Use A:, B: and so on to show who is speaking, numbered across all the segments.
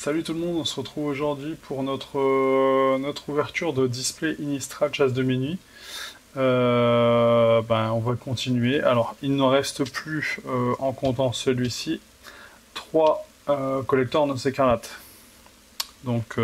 A: Salut tout le monde, on se retrouve aujourd'hui pour notre ouverture de display Innistrad chasse de minuit. On va continuer. Alors, il ne reste plus, en comptant celui-ci, trois collecteurs Noces écarlates. Donc,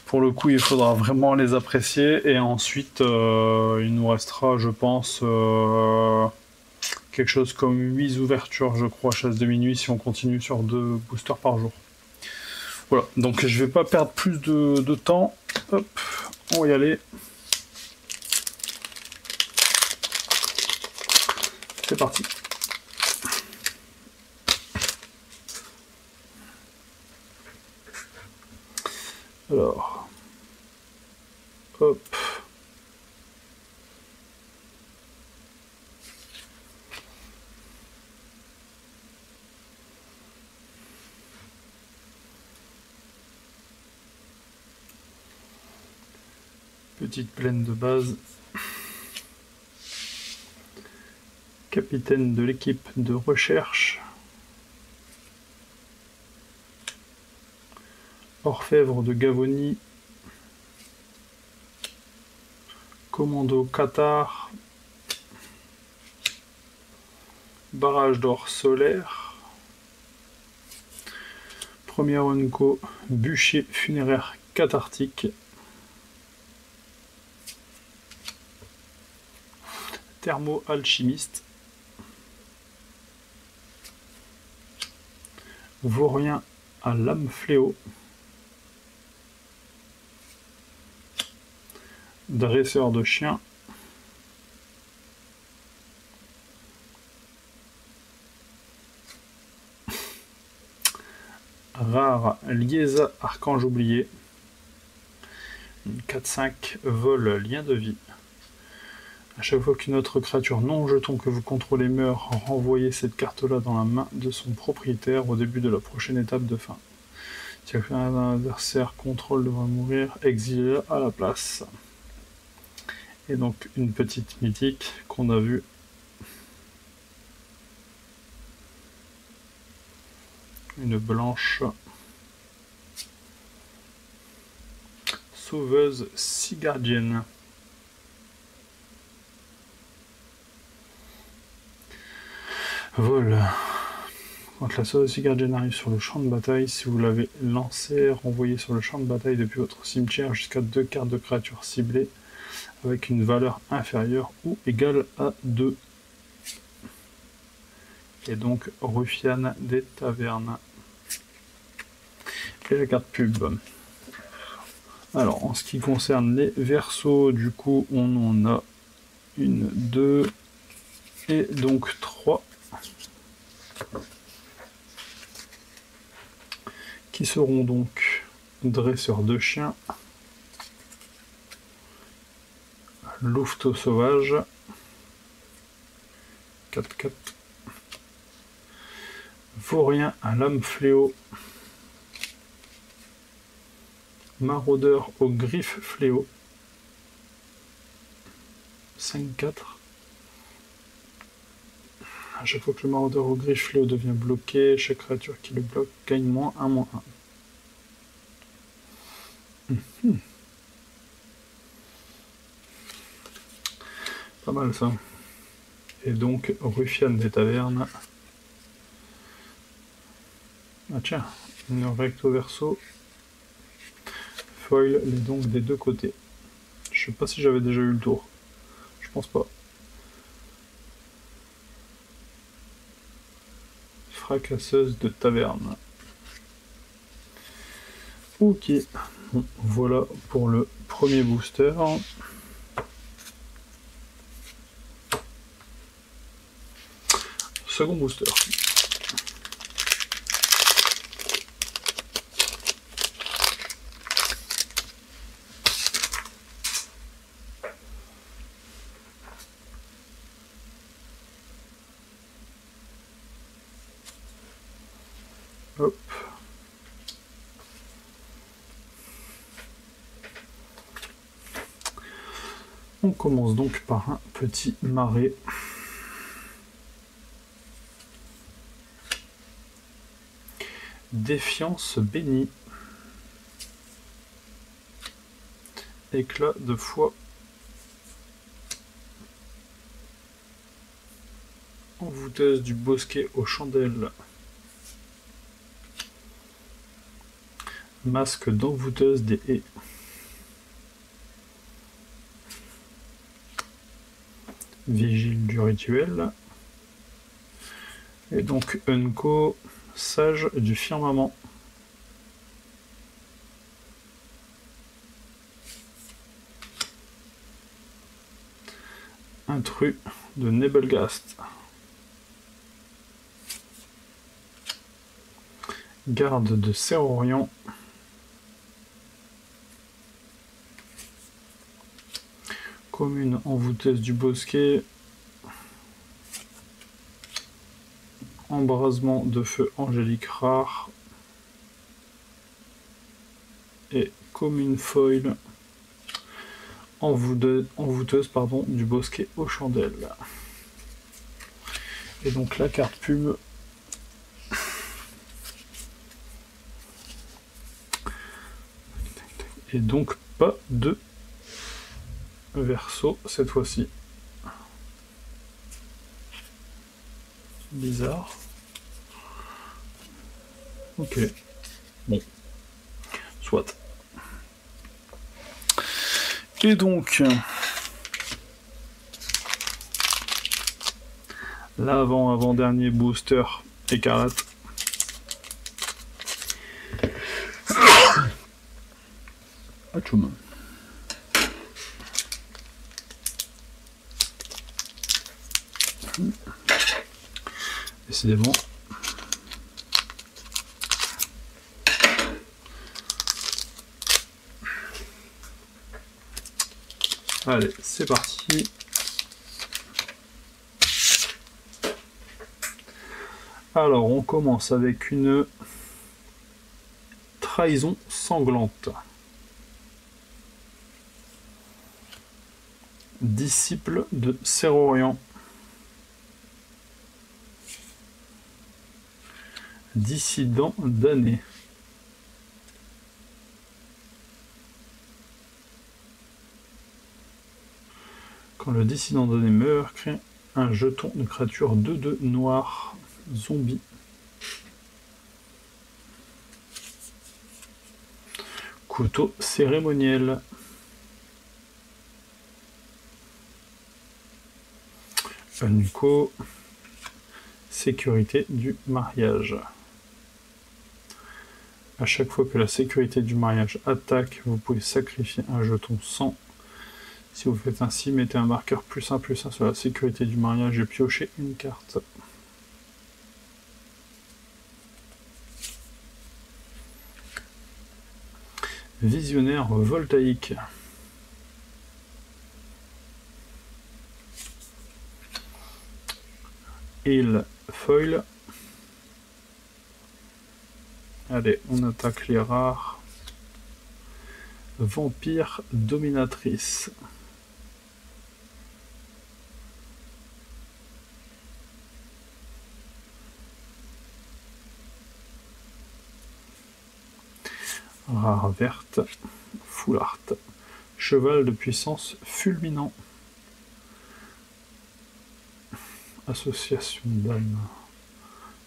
A: pour le coup, il faudra vraiment les apprécier. Et ensuite, il nous restera, je pense, quelque chose comme 8 ouvertures, je crois, chasse de minuit, si on continue sur 2 boosters par jour. Voilà, donc je vais pas perdre plus de temps. Hop, on va y aller. C'est parti. Alors, hop. Petite plaine de base. Capitaine de l'équipe de recherche. Orfèvre de Gavonie. Commando Qatar. Barrage d'or solaire. Premier Unco, bûcher funéraire cathartique. Thermo-alchimiste. Vaurien à lame fléau. Dresseur de chiens. Rare Liesa Archange oublié. 4-5 vol lien de vie. À chaque fois qu'une autre créature non jeton que vous contrôlez meurt, renvoyez cette carte-là dans la main de son propriétaire au début de la prochaine étape de fin. Si un adversaire contrôle devra mourir, exilez-la à la place. Et donc une petite mythique qu'on a vue. Une blanche. Sauveuse Sigardienne. Vol. Quand la sauveuse Sigardienne arrive sur le champ de bataille, si vous l'avez lancée, renvoyez sur le champ de bataille depuis votre cimetière jusqu'à 2 cartes de créatures ciblées avec une valeur inférieure ou égale à 2. Et donc Ruffiane des Tavernes. Et la carte pub. Alors, en ce qui concerne les versos, du coup, on en a 1, 2 et donc 3 qui seront donc dresseurs de chiens, louveteau sauvage, 4-4, vaurien à lame fléau, maraudeur aux griffes fléau, 5-4. À chaque fois que le maraudeur aux griffes fléau devient bloqué, chaque créature qui le bloque gagne -1/-1. Pas mal ça. Et donc Ruffiane des Tavernes. Ah tiens, une recto verso. Foil les donc des deux côtés. Je sais pas si j'avais déjà eu le tour. Je pense pas. Fracasseuse de taverne. Ok. Bon, voilà pour le premier booster. Second booster. Hop. On commence donc par un petit marais. Défiance bénie. Éclat de foi. Envoûteuse du bosquet aux chandelles. Masque d'envoûteuse des haies. Vigile du rituel. Et donc Unco, sage du firmament. Intrus de Nebelgast. Garde de Serorion. Commune envoûteuse du bosquet. Embrasement de feu angélique rare. Et commune foil. Envoûteuse du bosquet aux chandelles. Et donc la carte pub. Et donc pas de verso cette fois-ci. Bizarre. Ok. Bon. Soit. Et donc, l'avant-avant-dernier booster écarlate. Atchoum. Décidément. Allez, c'est parti. Alors, on commence avec une trahison sanglante. Disciple de Serorion. Dissident damné. Quand le dissident damné meurt, crée un jeton de créature 2/2 noir zombie. Couteau cérémoniel. Unco. Sécurité du mariage. À chaque fois que la sécurité du mariage attaque, vous pouvez sacrifier un jeton sang. Si vous faites ainsi, mettez un marqueur +1/+1 sur la sécurité du mariage et piochez une carte. Visionnaire voltaïque. Il foil. Allez, on attaque les rares. Vampire dominatrice. Rare verte. Full art. Cheval de puissance fulminant. Association d'âme.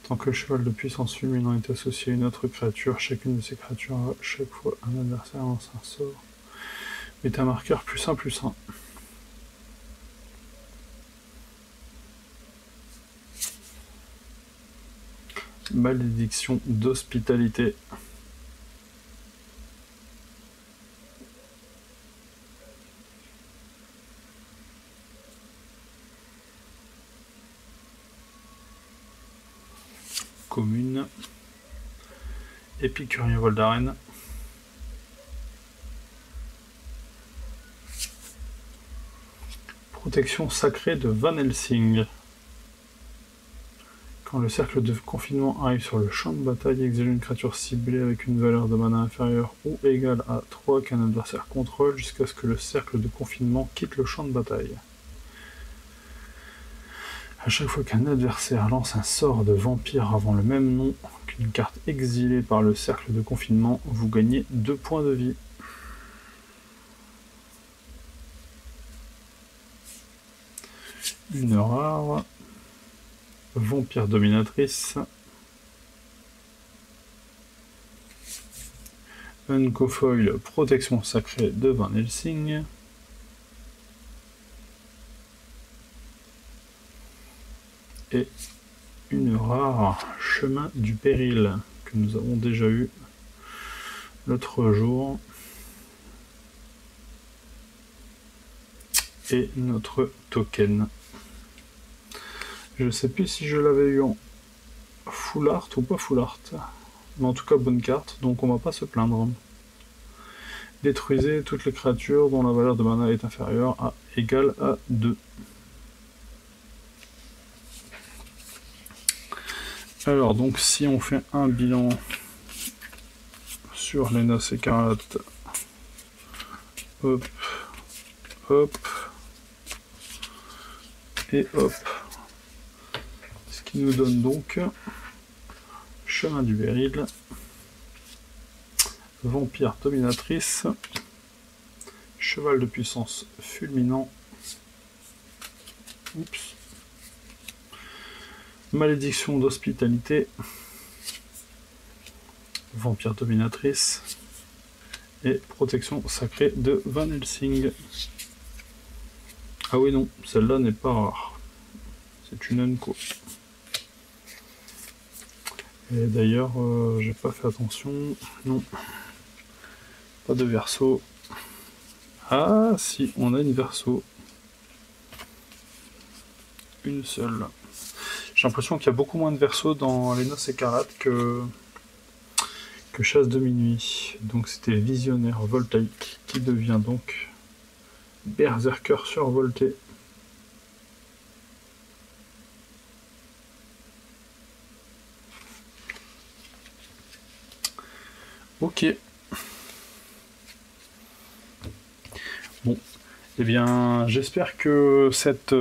A: Tant que le cheval de puissance fulminant est associé à une autre créature, chacune de ces créatures a chaque fois un adversaire lance un sort. Mettez un marqueur +1/+1. Malédiction d'hospitalité. Commune. Épicurien vol d'arène. Protection sacrée de Van Helsing. Quand le cercle de confinement arrive sur le champ de bataille, exile une créature ciblée avec une valeur de mana inférieure ou égale à 3 qu'un adversaire contrôle jusqu'à ce que le cercle de confinement quitte le champ de bataille. À chaque fois qu'un adversaire lance un sort de vampire avant le même nom avec une carte exilée par le cercle de confinement, vous gagnez 2 points de vie. Une rare. Vampire dominatrice. Uncofoil, protection sacrée de Van Helsing. Et une rare, chemin du péril, que nous avons déjà eu l'autre jour. Et notre token. Je ne sais plus si je l'avais eu en full art ou pas full art. Mais en tout cas, bonne carte, donc on va pas se plaindre. Détruisez toutes les créatures dont la valeur de mana est inférieure à égale à 2. Alors, donc, si on fait un bilan sur les Noces Écarlates, hop, hop, et hop, ce qui nous donne donc chemin du Péril, vampire dominatrice, cheval de puissance fulminant, oups, malédiction d'hospitalité, vampire dominatrice et protection sacrée de Van Helsing. Ah oui non, celle-là n'est pas rare, c'est une unco. Et d'ailleurs, j'ai pas fait attention, non, pas de verso. Ah si, on a une verso, une seule. J'ai l'impression qu'il y a beaucoup moins de versos dans les Noces Écarlates que Chasse de minuit. Donc c'était visionnaire voltaïque qui devient donc berserker survolté. Ok. Bon. Eh bien, j'espère que cette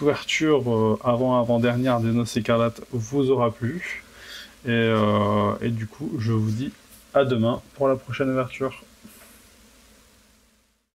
A: ouverture avant-dernière des Noces Écarlates vous aura plu. Et du coup, je vous dis à demain pour la prochaine ouverture.